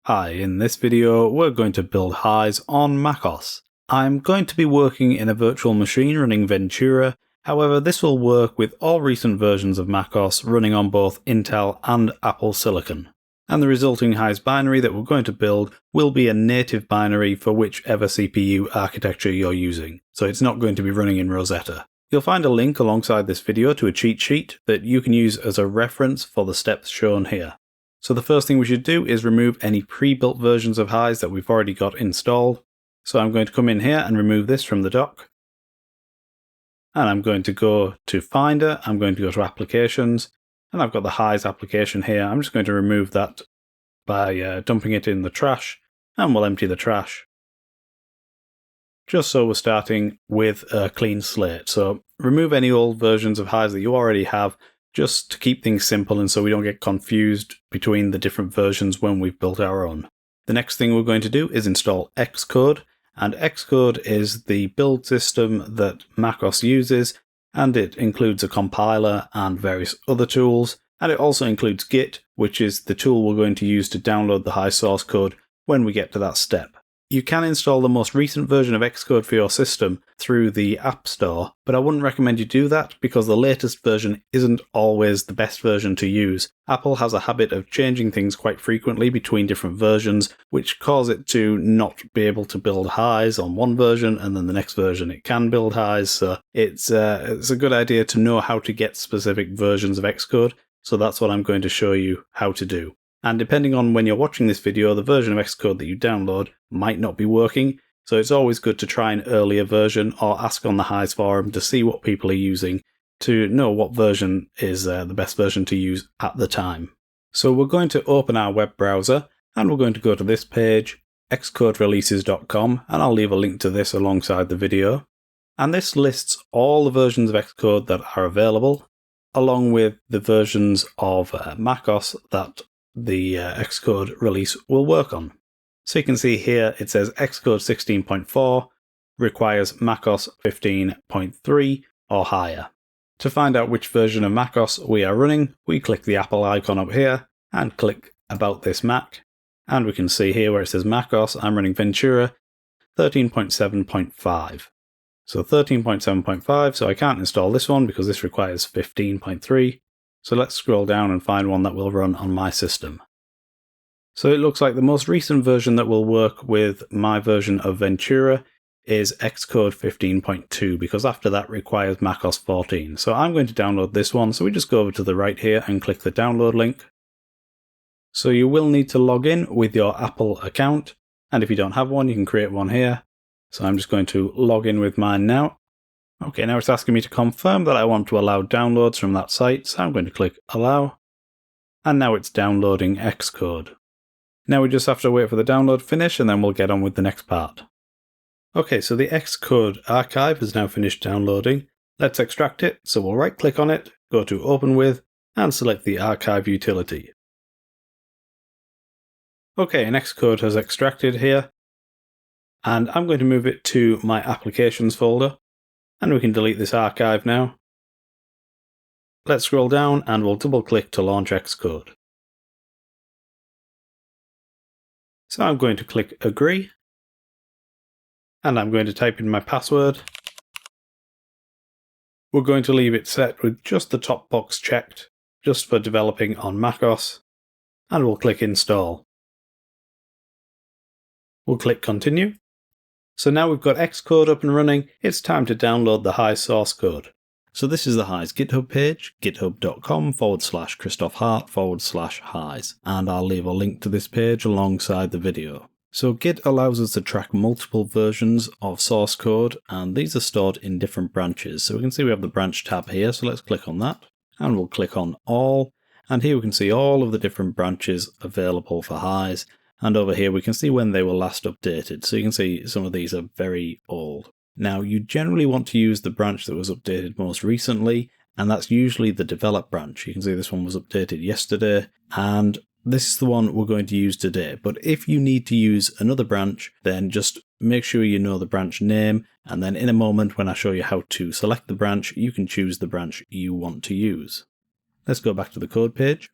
Hi, in this video we're going to build HISE on MacOS. I'm going to be working in a virtual machine running Ventura, however this will work with all recent versions of macOS running on both Intel and Apple Silicon. And the resulting HISE binary that we're going to build will be a native binary for whichever CPU architecture you're using, so it's not going to be running in Rosetta. You'll find a link alongside this video to a cheat sheet that you can use as a reference for the steps shown here. So the first thing we should do is remove any pre-built versions of HISE that we've already got installed. So I'm going to come in here and remove this from the dock. And I'm going to go to Finder, I'm going to go to Applications, and I've got the HISE application here. I'm just going to remove that by dumping it in the trash, and we'll empty the trash. Just so we're starting with a clean slate. So remove any old versions of HISE that you already have, just to keep things simple and so we don't get confused between the different versions when we've built our own. The next thing we're going to do is install Xcode, and Xcode is the build system that macOS uses, and it includes a compiler and various other tools, and it also includes Git, which is the tool we're going to use to download the HISE source code when we get to that step. You can install the most recent version of Xcode for your system through the App Store, but I wouldn't recommend you do that because the latest version isn't always the best version to use. Apple has a habit of changing things quite frequently between different versions, which cause it to not be able to build HISE on one version and then the next version it can build HISE, so it's a good idea to know how to get specific versions of Xcode, so that's what I'm going to show you how to do. And depending on when you're watching this video, the version of Xcode that you download might not be working, so it's always good to try an earlier version or ask on the HISE forum to see what people are using to know what version is the best version to use at the time. So we're going to open our web browser and we're going to go to this page, xcodereleases.com, and I'll leave a link to this alongside the video. And this lists all the versions of Xcode that are available, along with the versions of macOS that the Xcode release will work on. So you can see here it says Xcode 16.4 requires macOS 15.3 or higher. To find out which version of macOS we are running, we click the Apple icon up here and click About This Mac, and we can see here where it says macOS, I'm running Ventura 13.7.5. So 13.7.5, so I can't install this one because this requires 15.3. So let's scroll down and find one that will run on my system. So it looks like the most recent version that will work with my version of Ventura is Xcode 15.2, because after that requires macOS 14. So I'm going to download this one, so we just go over to the right here and click the download link. So you will need to log in with your Apple account, and if you don't have one you can create one here. So I'm just going to log in with mine now. Okay, now it's asking me to confirm that I want to allow downloads from that site, so I'm going to click Allow, and now it's downloading Xcode. Now we just have to wait for the download to finish and then we'll get on with the next part. Okay, so the Xcode archive has now finished downloading. Let's extract it, so we'll right click on it, go to Open With, and select the archive utility. Okay, and Xcode has extracted here, and I'm going to move it to my Applications folder. And we can delete this archive now. Let's scroll down and we'll double click to launch Xcode. So I'm going to click Agree. And I'm going to type in my password. We're going to leave it set with just the top box checked, just for developing on macOS. And we'll click Install. We'll click Continue. So now we've got Xcode up and running, it's time to download the HISE source code. So this is the HISE GitHub page, github.com/ChristopheHart/HISE, and I'll leave a link to this page alongside the video. So Git allows us to track multiple versions of source code, and these are stored in different branches. So we can see we have the branch tab here, so let's click on that, and we'll click on All, and here we can see all of the different branches available for HISE. And over here we can see when they were last updated, so you can see some of these are very old. Now you generally want to use the branch that was updated most recently, and that's usually the develop branch. You can see this one was updated yesterday, and this is the one we're going to use today. But if you need to use another branch, then just make sure you know the branch name, and then in a moment when I show you how to select the branch, you can choose the branch you want to use. Let's go back to the code page.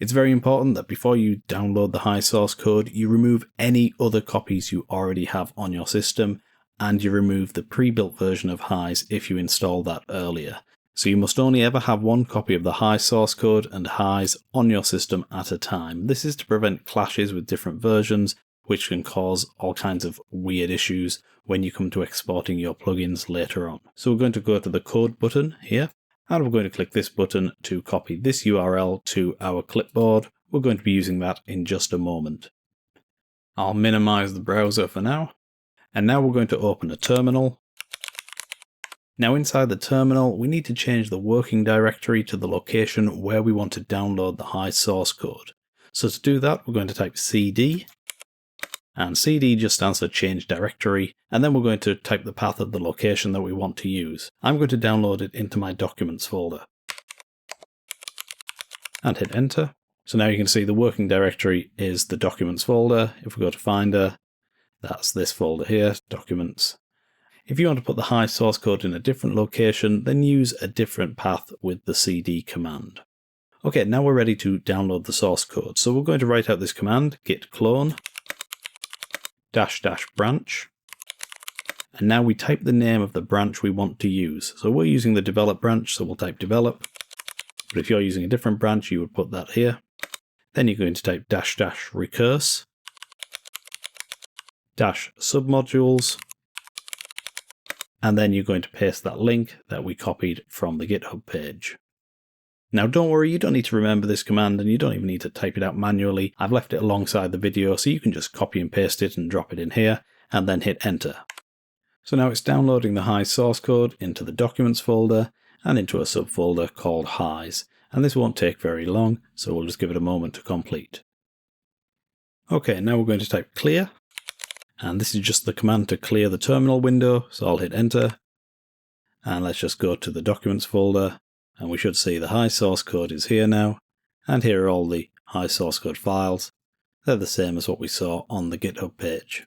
It's very important that before you download the HISE source code, you remove any other copies you already have on your system, and you remove the pre-built version of HISE if you installed that earlier. So you must only ever have one copy of the HISE source code and HISE on your system at a time. This is to prevent clashes with different versions, which can cause all kinds of weird issues when you come to exporting your plugins later on. So we're going to go to the code button here, and we're going to click this button to copy this URL to our clipboard. We're going to be using that in just a moment. I'll minimize the browser for now. And now we're going to open a terminal. Now inside the terminal, we need to change the working directory to the location where we want to download the HISE source code. So to do that, we're going to type cd, and cd just stands for change directory, and then we're going to type the path of the location that we want to use. I'm going to download it into my documents folder. And hit enter. So now you can see the working directory is the documents folder. If we go to Finder, that's this folder here, documents. If you want to put the HISE source code in a different location, then use a different path with the cd command. Okay, now we're ready to download the source code. So we're going to write out this command, git clone -- branch. And now we type the name of the branch we want to use. So we're using the develop branch, so we'll type develop. But if you're using a different branch, you would put that here. Then you're going to type -- recurse --submodules. And then you're going to paste that link that we copied from the GitHub page. Now don't worry, you don't need to remember this command and you don't even need to type it out manually. I've left it alongside the video so you can just copy and paste it and drop it in here and then hit enter. So now it's downloading the HISE source code into the documents folder and into a subfolder called HISE. And this won't take very long, so we'll just give it a moment to complete. Okay, now we're going to type clear. And this is just the command to clear the terminal window, so I'll hit enter. And let's just go to the documents folder, and we should see the HISE source code is here now. And here are all the HISE source code files. They're the same as what we saw on the GitHub page.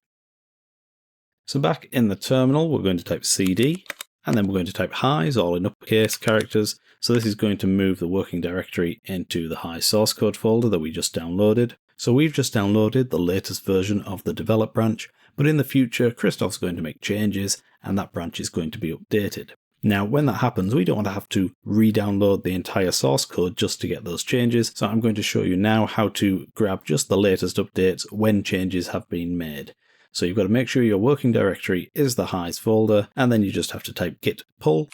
So back in the terminal, we're going to type cd, and then we're going to type HISE, all in uppercase characters. So this is going to move the working directory into the HISE source code folder that we just downloaded. So we've just downloaded the latest version of the develop branch, but in the future, Christoph's going to make changes and that branch is going to be updated. Now, when that happens, we don't want to have to re-download the entire source code just to get those changes. So I'm going to show you now how to grab just the latest updates when changes have been made. So you've got to make sure your working directory is the HISE folder, and then you just have to type git pull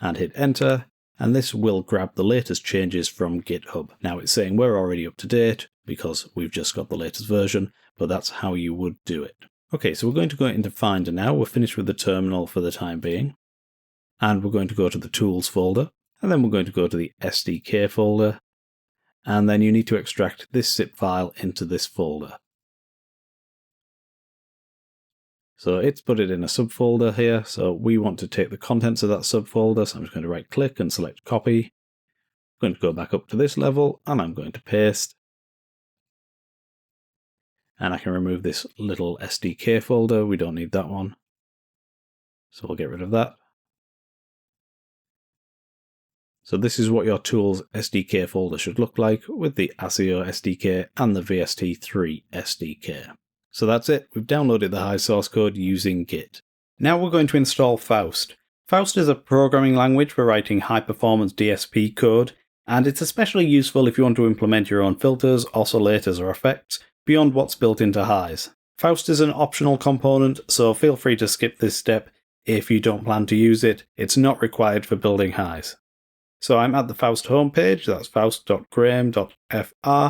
and hit enter. And this will grab the latest changes from GitHub. Now it's saying we're already up to date because we've just got the latest version, but that's how you would do it. Okay, so we're going to go into Finder now. We're finished with the terminal for the time being. And we're going to go to the tools folder, and then we're going to go to the SDK folder. And then you need to extract this zip file into this folder. So it's put it in a subfolder here, so we want to take the contents of that subfolder, so I'm just going to right click and select copy. I'm going to go back up to this level and I'm going to paste. And I can remove this little SDK folder, we don't need that one. So we'll get rid of that. So this is what your tools SDK folder should look like with the ASIO SDK and the VST3 SDK. So that's it, we've downloaded the HISE source code using Git. Now we're going to install Faust. Faust is a programming language for writing high-performance DSP code, and it's especially useful if you want to implement your own filters, oscillators or effects beyond what's built into HISE. Faust is an optional component, so feel free to skip this step if you don't plan to use it. It's not required for building HISE. So I'm at the Faust homepage, that's faust.graham.fr.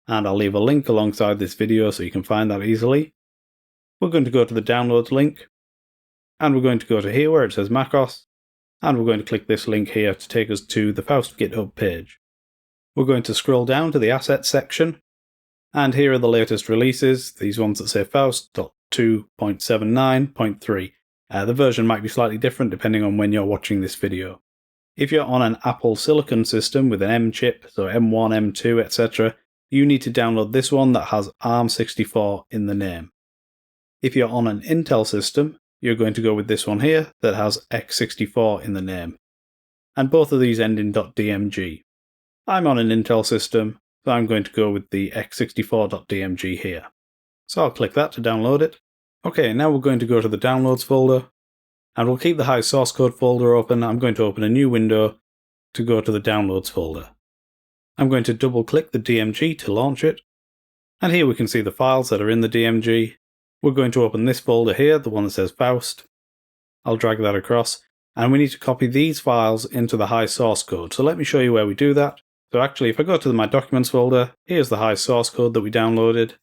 And I'll leave a link alongside this video so you can find that easily. We're going to go to the downloads link, and we're going to go to here where it says MacOS, and we're going to click this link here to take us to the Faust GitHub page. We're going to scroll down to the assets section, and here are the latest releases, these ones that say Faust.2.79.3. The version might be slightly different depending on when you're watching this video. If you're on an Apple Silicon system with an M chip, so M1, M2, etc., you need to download this one that has ARM64 in the name. If you're on an Intel system, you're going to go with this one here that has X64 in the name. And both of these end in .dmg. I'm on an Intel system, So I'm going to go with the x64.dmg here. So I'll click that to download it. Okay, now we're going to go to the downloads folder, and we'll keep the HISE source code folder open. I'm going to open a new window to go to the downloads folder. I'm going to double click the DMG to launch it, and here we can see the files that are in the DMG. We're going to open this folder here, the one that says Faust. I'll drag that across, and we need to copy these files into the HISE source code. So let me show you where we do that. So actually, if I go to my documents folder, here's the HISE source code that we downloaded.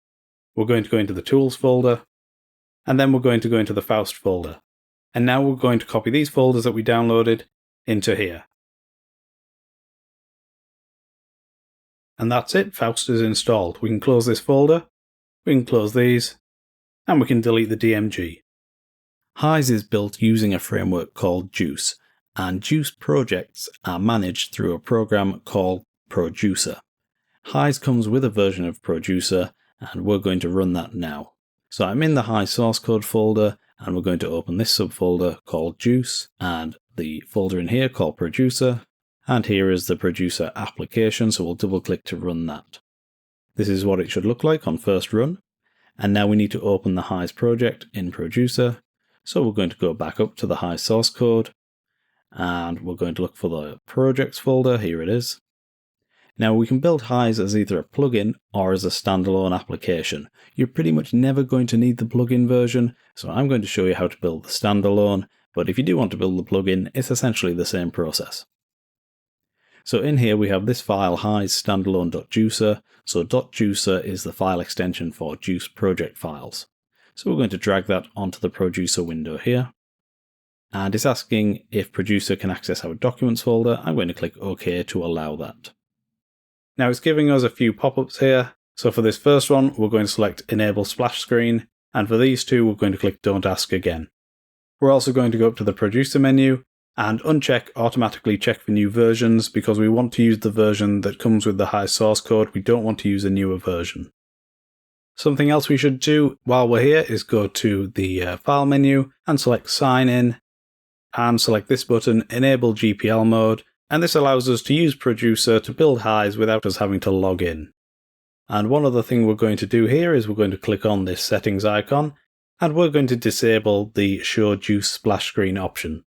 We're going to go into the tools folder, and then we're going to go into the Faust folder. And now we're going to copy these folders that we downloaded into here. And that's it, Faust is installed. We can close this folder, we can close these, and we can delete the DMG. HISE is built using a framework called Juice, and Juice projects are managed through a program called Projucer. HISE comes with a version of Projucer, and we're going to run that now. So I'm in the HISE source code folder, and we're going to open this subfolder called Juice, and the folder in here called Projucer, and here is the Projucer application, so we'll double click to run that. This is what it should look like on first run, and now we need to open the HISE project in Projucer, so we're going to go back up to the HISE source code, and we're going to look for the projects folder, here it is. Now we can build HISE as either a plugin or as a standalone application. You're pretty much never going to need the plugin version, so I'm going to show you how to build the standalone, but if you do want to build the plugin, it's essentially the same process. So in here we have this file HISE standalone.juicer, so .juicer is the file extension for Juice project files. So we're going to drag that onto the Projucer window here. And it's asking if Projucer can access our documents folder. I'm going to click OK to allow that. Now it's giving us a few pop-ups here. So for this first one, we're going to select Enable Splash Screen, and for these two, we're going to click Don't Ask Again. We're also going to go up to the Projucer menu and uncheck Automatically Check for New Versions because we want to use the version that comes with the HISE source code. We don't want to use a newer version. Something else we should do while we're here is go to the File menu and select Sign In, and select this button, Enable GPL Mode, and this allows us to use Projucer to build HISE without us having to log in. And one other thing we're going to do here is we're going to click on this settings icon, and we're going to disable the Show Juice Splash Screen option.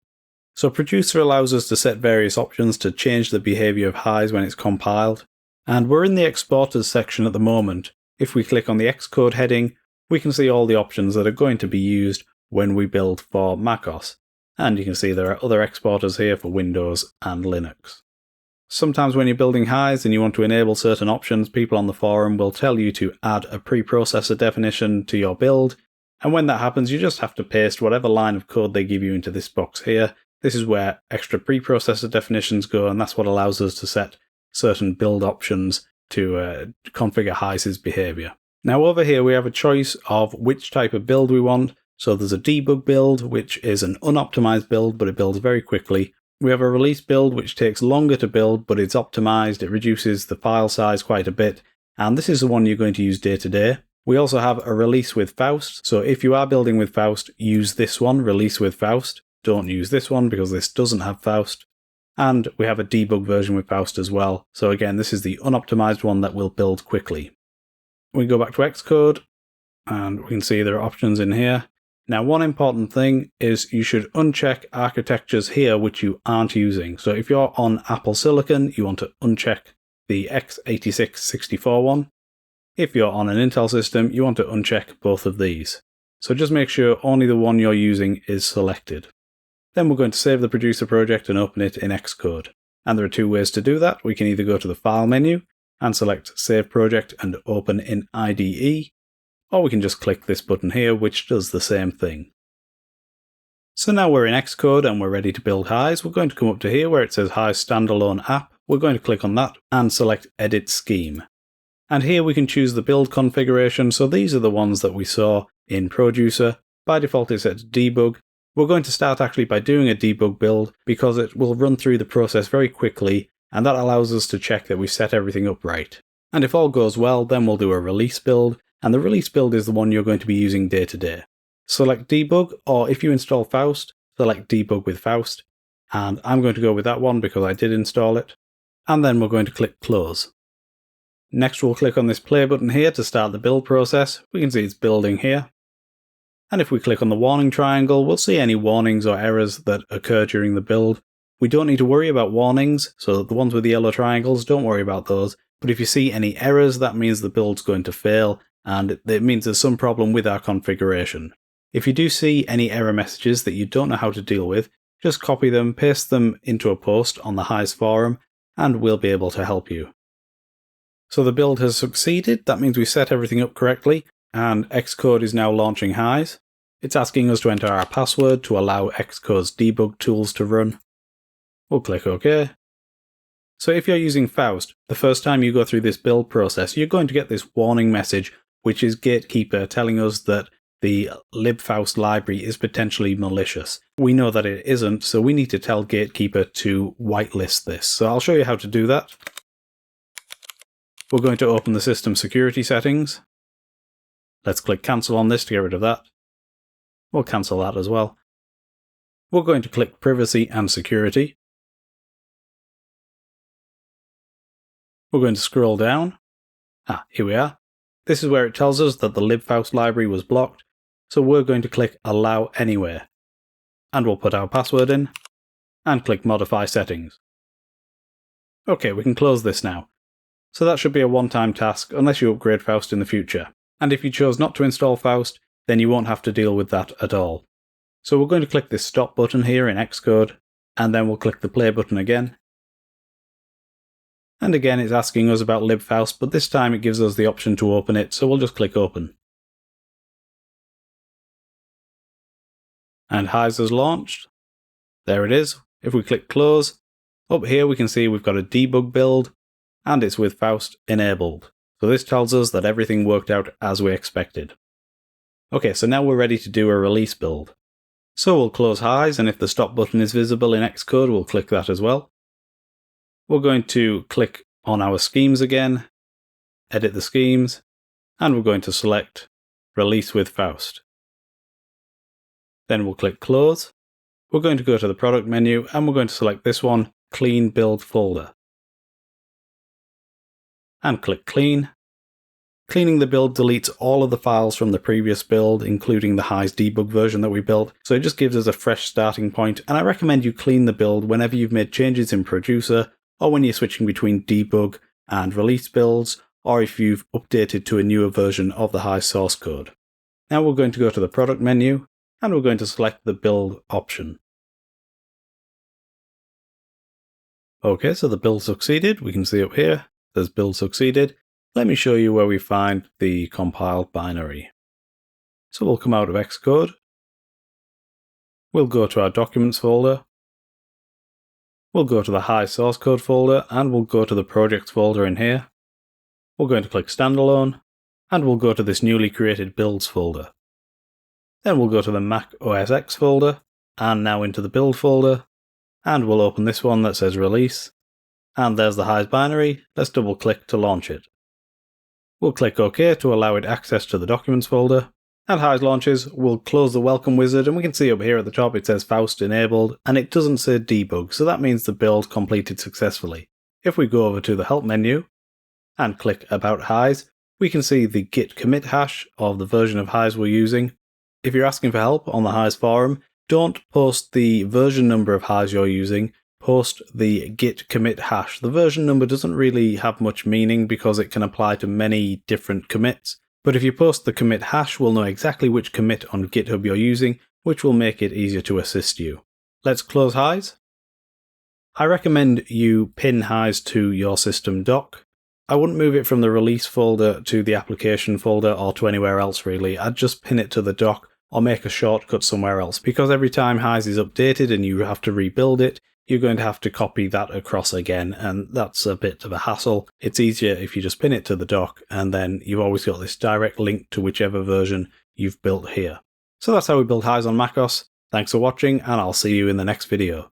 So Projucer allows us to set various options to change the behavior of HISE when it's compiled, and we're in the Exporters section at the moment. If we click on the Xcode heading, we can see all the options that are going to be used when we build for MacOS. And you can see there are other exporters here for Windows and Linux. Sometimes when you're building HISE and you want to enable certain options, people on the forum will tell you to add a preprocessor definition to your build, and when that happens you just have to paste whatever line of code they give you into this box here. This is where extra preprocessor definitions go, and that's what allows us to set certain build options to configure HISE's behavior. Now over here we have a choice of which type of build we want. So there's a debug build, which is an unoptimized build, but it builds very quickly. We have a release build, which takes longer to build, but it's optimized. It reduces the file size quite a bit. And this is the one you're going to use day to day. We also have a release with Faust. So if you are building with Faust, use this one, release with Faust. Don't use this one because this doesn't have Faust. And we have a debug version with Faust as well. So again, this is the unoptimized one that will build quickly. We go back to Xcode, and we can see there are options in here. Now, one important thing is you should uncheck architectures here which you aren't using. So if you're on Apple Silicon, you want to uncheck the x86-64 one. If you're on an Intel system, you want to uncheck both of these. So just make sure only the one you're using is selected. Then we're going to save the Projucer project and open it in Xcode. And there are two ways to do that. We can either go to the File menu and select Save Project and Open in IDE, or we can just click this button here, which does the same thing. So now we're in Xcode and we're ready to build HISE. We're going to come up to here where it says HISE Standalone App. We're going to click on that and select Edit Scheme. And here we can choose the build configuration. So these are the ones that we saw in Projucer. By default it's set to debug. We're going to start actually by doing a debug build because it will run through the process very quickly, and that allows us to check that we've set everything up right. And if all goes well, then we'll do a release build. And the release build is the one you're going to be using day to day. Select debug, or if you install Faust, select debug with Faust. And I'm going to go with that one because I did install it. And then we're going to click close. Next we'll click on this play button here to start the build process. We can see it's building here. And if we click on the warning triangle, we'll see any warnings or errors that occur during the build. We don't need to worry about warnings, so the ones with the yellow triangles, don't worry about those. But if you see any errors, that means the build's going to fail, and it means there's some problem with our configuration. If you do see any error messages that you don't know how to deal with, just copy them, paste them into a post on the HISE forum, and we'll be able to help you. So the build has succeeded. That means we set everything up correctly, and Xcode is now launching HISE. It's asking us to enter our password to allow Xcode's debug tools to run. We'll click OK. So if you're using Faust, the first time you go through this build process, you're going to get this warning message, which is Gatekeeper telling us that the libfaust library is potentially malicious. We know that it isn't, so we need to tell Gatekeeper to whitelist this. So I'll show you how to do that. We're going to open the system security settings. Let's click cancel on this to get rid of that. We'll cancel that as well. We're going to click privacy and security. We're going to scroll down. Here we are. This is where it tells us that the libfaust library was blocked. So we're going to click allow anywhere. And we'll put our password in and click modify settings. Okay, we can close this now. So that should be a one-time task unless you upgrade Faust in the future. And if you chose not to install Faust, then you won't have to deal with that at all. So we're going to click this stop button here in Xcode, and then we'll click the play button again. And again it's asking us about libfaust, but this time it gives us the option to open it, so we'll just click open. And HISE has launched. There it is. If we click close, up here we can see we've got a debug build, and it's with Faust enabled. So this tells us that everything worked out as we expected. Okay, so now we're ready to do a release build. So we'll close HISE, and if the stop button is visible in Xcode, we'll click that as well. We're going to click on our schemes again, edit the schemes, and we're going to select Release with Faust. Then we'll click Close. We're going to go to the product menu, and we're going to select this one, Clean Build Folder. And click Clean. Cleaning the build deletes all of the files from the previous build, including the HISE debug version that we built, so it just gives us a fresh starting point, and I recommend you clean the build whenever you've made changes in Projucer, or when you're switching between debug and release builds, or if you've updated to a newer version of the HISE source code. Now we're going to go to the product menu, and we're going to select the build option. Okay, so the build succeeded. We can see up here, there's build succeeded. Let me show you where we find the compiled binary. So we'll come out of Xcode. We'll go to our documents folder. We'll go to the HISE source code folder, and we'll go to the projects folder in here. We're going to click standalone, and we'll go to this newly created builds folder. Then we'll go to the MacOS X folder, and now into the build folder, and we'll open this one that says release. And there's the HISE binary. Let's double click to launch it. We'll click OK to allow it access to the documents folder. And HISE launches, we'll close the welcome wizard, and we can see up here at the top it says Faust enabled, and it doesn't say debug, so that means the build completed successfully. If we go over to the help menu and click about HISE, we can see the git commit hash of the version of HISE we're using. If you're asking for help on the HISE forum, don't post the version number of HISE you're using, post the git commit hash. The version number doesn't really have much meaning because it can apply to many different commits. But if you post the commit hash, we'll know exactly which commit on GitHub you're using, which will make it easier to assist you. Let's close HISE. I recommend you pin HISE to your system dock. I wouldn't move it from the release folder to the application folder or to anywhere else really. I'd just pin it to the dock or make a shortcut somewhere else, because every time HISE is updated and you have to rebuild it, you're going to have to copy that across again, and that's a bit of a hassle. It's easier if you just pin it to the dock, and then you've always got this direct link to whichever version you've built here. So that's how we build HISE on MacOS. Thanks for watching, and I'll see you in the next video.